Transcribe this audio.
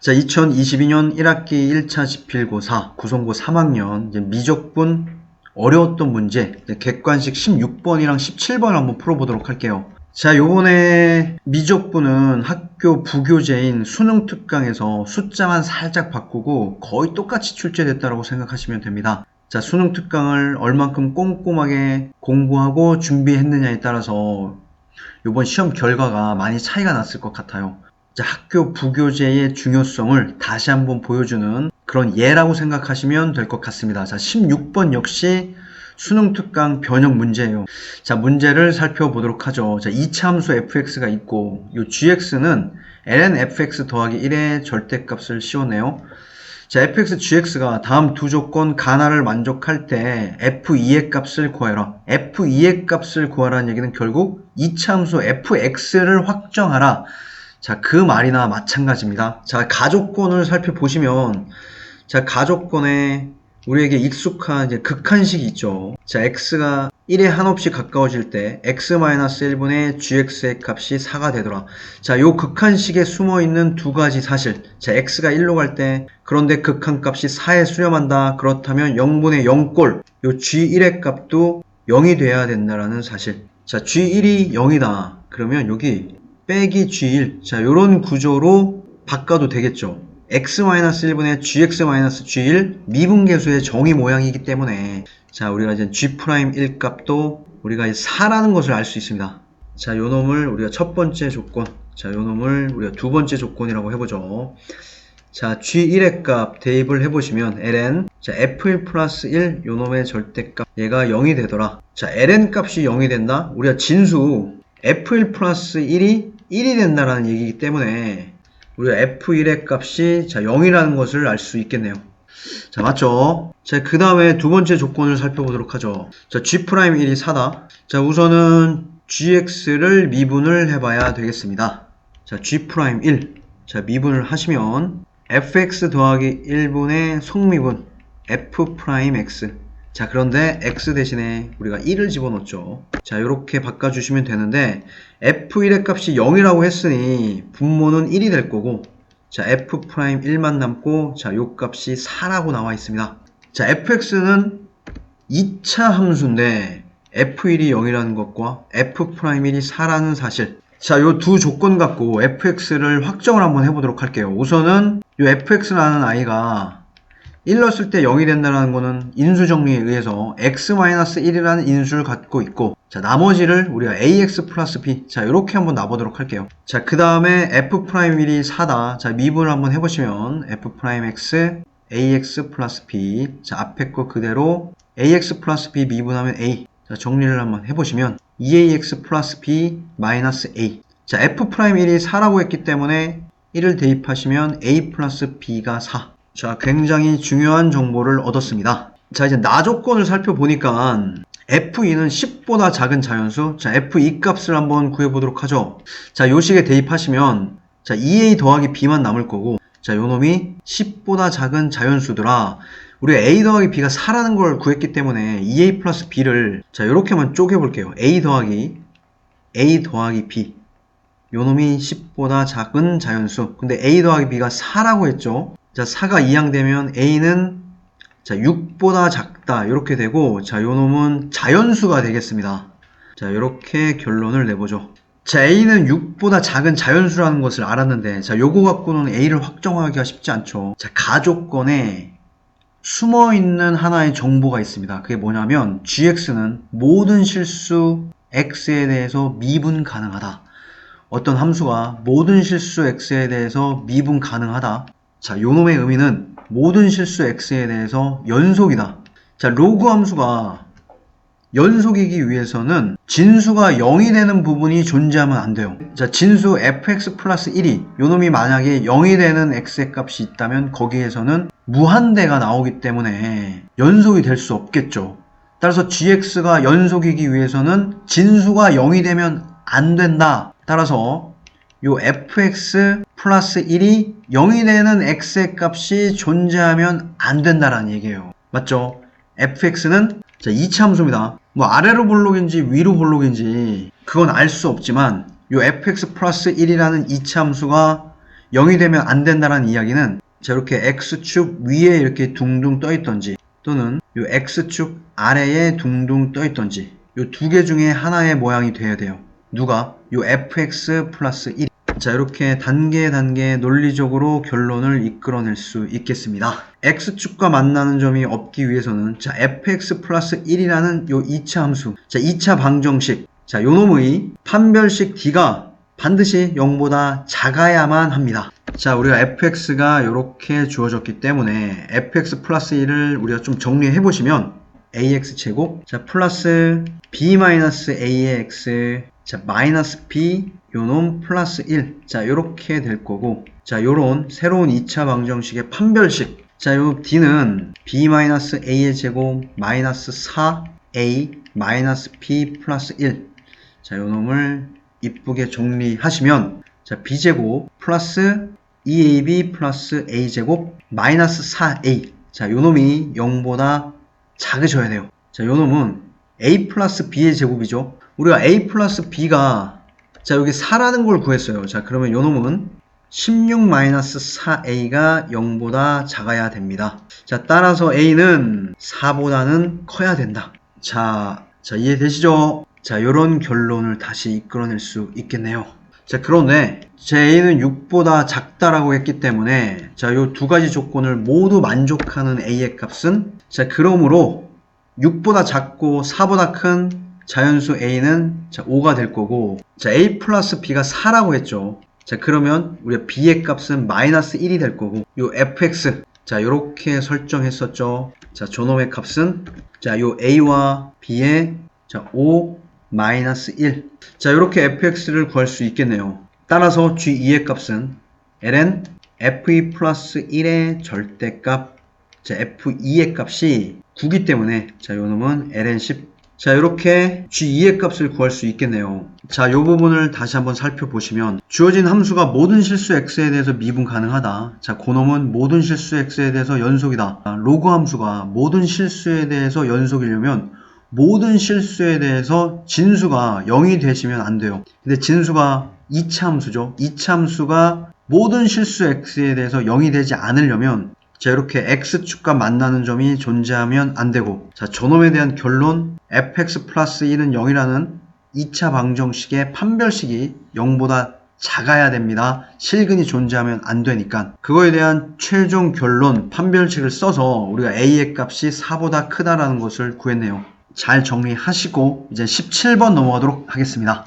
자, 2022년 1학기 1차 지필고사 구성고 3학년 이제 미적분 어려웠던 문제 객관식 16번이랑 17번 한번 풀어보도록 할게요. 자, 요번에 미적분은 학교 부교재인 수능 특강에서 숫자만 살짝 바꾸고 거의 똑같이 출제됐다고 생각하시면 됩니다. 자, 수능 특강을 얼만큼 꼼꼼하게 공부하고 준비했느냐에 따라서 요번 시험 결과가 많이 차이가 났을 것 같아요. 자, 학교 부교재의 중요성을 다시 한번 보여주는 그런 예라고 생각하시면 될 것 같습니다. 자, 16번 역시 수능 특강 변형 문제예요. 자, 문제를 살펴보도록 하죠. 자, 2차 함수 fx가 있고 이 gx는 ln fx 더하기 1의 절대값을 씌웠네요. 자, fx, gx가 다음 두 조건 가나를 만족할 때 f2의 값을 구하라. f2의 값을 구하라는 얘기는 결국 2차 함수 fx를 확정하라. 자, 그 말이나 마찬가지입니다. 자, 가족권을 살펴보시면, 자, 가족권에 우리에게 익숙한 이제 극한식이 있죠. 자, x가 1에 한없이 가까워질 때 x-1분의 gx의 값이 4가 되더라. 자, 요 극한식에 숨어있는 두 가지 사실. 자, x가 1로 갈 때, 그런데 극한값이 4에 수렴한다. 그렇다면 0분의 0꼴, 요 g1의 값도 0이 돼야 된다라는 사실. 자, g1이 0이다. 그러면 여기 빼기 g1. 자, 요런 구조로 바꿔도 되겠죠. x-1분의 gx-g1 미분계수의 정의 모양이기 때문에 자, 우리가 이제 g'1 값도 우리가 4라는 것을 알 수 있습니다. 자, 요 놈을 우리가 첫 번째 조건, 자, 요 놈을 우리가 두 번째 조건이라고 해보죠. 자, g1의 값 대입을 해보시면 ln, 자, f1 플러스 1, 요 놈의 절대값, 얘가 0이 되더라. 자, ln 값이 0이 된다? 우리가 진수 f1 플러스 1이 1이 된다라는 얘기이기 때문에 우리가 f1의 값이 자 0이라는 것을 알 수 있겠네요. 자, 맞죠? 자, 그 다음에 두 번째 조건을 살펴보도록 하죠. 자, g'1이 4다. 자, 우선은 gx를 미분을 해봐야 되겠습니다. 자, g'1. 자, 미분을 하시면 fx 더하기 1분의 속미분 f'x. 자, 그런데 x 대신에 우리가 1을 집어넣죠. 자, 이렇게 바꿔주시면 되는데 f1의 값이 0이라고 했으니 분모는 1이 될 거고, 자, f'1만 남고, 자, 요 값이 4라고 나와 있습니다. 자, fx는 2차 함수인데 f1이 0이라는 것과 f'1이 4라는 사실. 자, 요 두 조건 갖고 fx를 확정을 한번 해보도록 할게요. 우선은 요 fx라는 아이가 1 넣었을 때 0이 된다는 거는 인수정리에 의해서 x-1이라는 인수를 갖고 있고, 자, 나머지를 우리가 ax 플러스 b, 자, 이렇게 한번 놔보도록 할게요. 자, 그 다음에 f'1이 4다. 자, 미분을 한번 해보시면 f'x ax 플러스 b, 자, 앞에 거 그대로 ax 플러스 b 미분하면 a. 자, 정리를 한번 해보시면 2ax 플러스 b 마이너스 a. 자, f'1이 4라고 했기 때문에 1을 대입하시면 a 플러스 b가 4. 자, 굉장히 중요한 정보를 얻었습니다. 자, 이제 나 조건을 살펴보니까 f2는 10보다 작은 자연수. 자, f2 값을 한번 구해보도록 하죠. 자, 요 식에 대입하시면 자, 2a 더하기 b만 남을 거고, 자, 요 놈이 10보다 작은 자연수더라. 우리가 a 더하기 b가 4라는 걸 구했기 때문에 2a 플러스 b를 자, 요렇게만 쪼개볼게요. a 더하기 b. 요 놈이 10보다 작은 자연수. 근데 a 더하기 b가 4라고 했죠. 자, 4가 이항되면 a는 자 6보다 작다 이렇게 되고, 자, 요 놈은 자연수가 되겠습니다. 자, 이렇게 결론을 내보죠. 자, a는 6보다 작은 자연수라는 것을 알았는데, 자, 요거 갖고는 a를 확정하기가 쉽지 않죠. 자, 가조건에 숨어있는 하나의 정보가 있습니다. 그게 뭐냐면 gx는 모든 실수 x에 대해서 미분 가능하다. 어떤 함수가 모든 실수 x에 대해서 미분 가능하다. 자, 요 놈의 의미는 모든 실수 x에 대해서 연속이다. 자, 로그 함수가 연속이기 위해서는 진수가 0이 되는 부분이 존재하면 안 돼요. 자, 진수 fx 플러스 1이 요 놈이 만약에 0이 되는 x의 값이 있다면 거기에서는 무한대가 나오기 때문에 연속이 될 수 없겠죠. 따라서 gx가 연속이기 위해서는 진수가 0이 되면 안 된다. 따라서 요 fx 플러스 1이 0이 되는 x의 값이 존재하면 안 된다라는 얘기예요. 맞죠? fx는 자, 2차 함수입니다. 뭐 아래로 볼록인지 위로 볼록인지 그건 알 수 없지만 요 fx 플러스 1이라는 2차 함수가 0이 되면 안 된다라는 이야기는 자, 이렇게 X축 위에 이렇게 둥둥 떠 있던지 또는 요 X축 아래에 둥둥 떠 있던지 요 두 개 중에 하나의 모양이 돼야 돼요. 누가? 요 fx 플러스 1. 자, 이렇게 단계 논리적으로 결론을 이끌어낼 수 있겠습니다. x축과 만나는 점이 없기 위해서는 자, fx 플러스 1이라는 요 2차 함수, 자, 2차 방정식, 자, 요 놈의 판별식 d가 반드시 0보다 작아야만 합니다. 자, 우리가 fx가 이렇게 주어졌기 때문에 fx 플러스 1을 우리가 좀 정리해 보시면 ax 제곱, 자, 플러스 b 마이너스 a의 x, 자, 마이너스 b 요놈 플러스 1. 자, 요렇게 될 거고, 자, 요런 새로운 2차 방정식의 판별식. 자, 요 d는 b 마이너스 a의 제곱 마이너스 4a 마이너스 b 플러스 1. 자, 요놈을 이쁘게 정리하시면, 자, b제곱 플러스 2ab 플러스 a제곱 마이너스 4a. 자, 요놈이 0보다 작으셔야 돼요. 자, 요놈은 a 플러스 b의 제곱이죠. 우리가 a 플러스 b가 자, 여기 4라는 걸 구했어요. 자, 그러면 요놈은 16-4a가 0보다 작아야 됩니다. 자, 따라서 a는 4보다는 커야 된다. 자, 이해되시죠? 자, 요런 결론을 다시 이끌어낼 수 있겠네요. 자, 그런데 제 a는 6보다 작다라고 했기 때문에 자, 요 두 가지 조건을 모두 만족하는 a의 값은 자, 그러므로 6보다 작고 4보다 큰 자연수 a는 자, 5가 될 거고, 자, a 플러스 b가 4라고 했죠. 자, 그러면 우리가 b의 값은 마이너스 1이 될 거고, 요 fx, 자, 요렇게 설정했었죠. 자, 저놈의 값은 자, 요 a와 b의 자, 5 마이너스 1. 자, 요렇게 fx를 구할 수 있겠네요. 따라서 g2의 값은 ln f2 플러스 1의 절대값, 자, f2의 값이 9기 때문에 자, 요 놈은 ln 10. 자, 이렇게 g2의 값을 구할 수 있겠네요. 자, 이 부분을 다시 한번 살펴보시면 주어진 함수가 모든 실수 x에 대해서 미분 가능하다. 자, 그놈은 모든 실수 x에 대해서 연속이다. 로그 함수가 모든 실수에 대해서 연속이려면 모든 실수에 대해서 진수가 0이 되시면 안 돼요. 근데 진수가 2차 함수죠. 2차 함수가 모든 실수 x에 대해서 0이 되지 않으려면 자, 이렇게 x축과 만나는 점이 존재하면 안 되고, 자, 저놈에 대한 결론 fx 플러스 1은 0이라는 2차 방정식의 판별식이 0보다 작아야 됩니다. 실근이 존재하면 안 되니까. 그거에 대한 최종 결론 판별식을 써서 우리가 a의 값이 4보다 크다라는 것을 구했네요. 잘 정리하시고 이제 17번 넘어가도록 하겠습니다.